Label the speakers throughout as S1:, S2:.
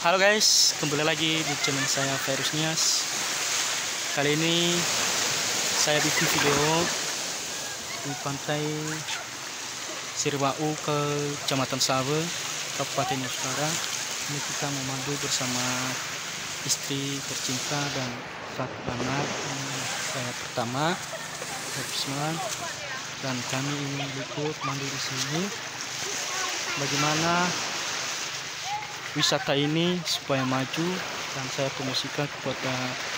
S1: Halo guys, kembali lagi di channel saya Virus Nias. Kali ini saya bikin video di pantai Siribau ke Kecamatan Sawe, Kabupaten Utara. Ini kita memandu bersama istri tercinta dan satu anak. Saya pertama, Bismillah, dan kami ingin ikut mandu di sini. Bagaimana wisata ini supaya maju, dan saya promosikan kepada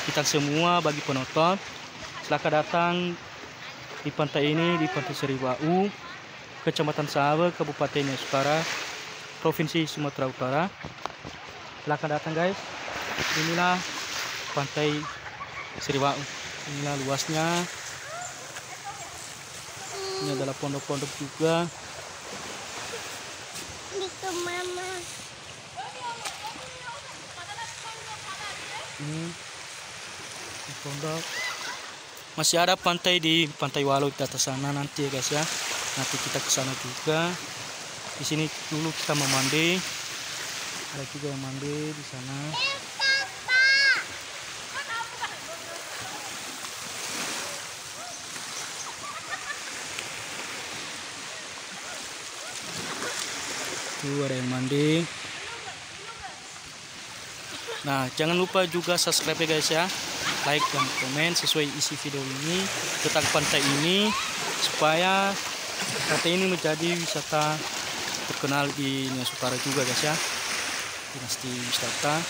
S1: kita semua bagi penonton. Silakan datang di pantai ini, di Pantai Siribau, Kecamatan Sawe, Kabupaten Utara, Provinsi Sumatera Utara. Silakan datang guys. Inilah Pantai Siribau. Inilah luasnya. Ini adalah pondok-pondok juga. Ini pondok. Masih ada pantai di Pantai Walau di atas sana nanti ya guys ya. Nanti kita ke sana juga. Di sini dulu kita mau mandi. Ada juga yang mandi di sana. Tuh ada yang mandi. Nah, jangan lupa juga subscribe ya guys ya, like dan komen sesuai isi video ini tentang pantai ini, supaya pantai ini menjadi wisata terkenal di Nusantara juga guys ya, dinasti wisata.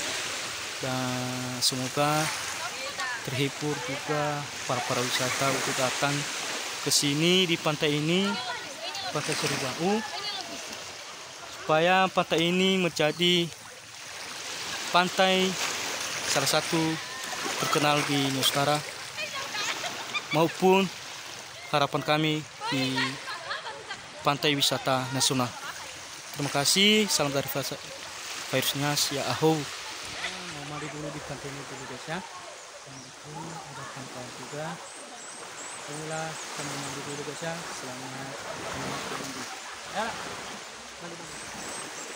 S1: Dan semoga terhibur juga para wisata untuk datang ke sini di pantai ini, Pantai Siribau, supaya pantai ini menjadi pantai salah satu terkenal di Nusantara, maupun harapan kami di pantai wisata nasional. Terima kasih, salam dari Virus Nias, ya aho. Mau mandi dulu di pantai ini dulu guys ya. Dan itu ada pantai juga. Inilah kami mandi dulu guys ya. Selamat mandi. Ya, mandi dulu.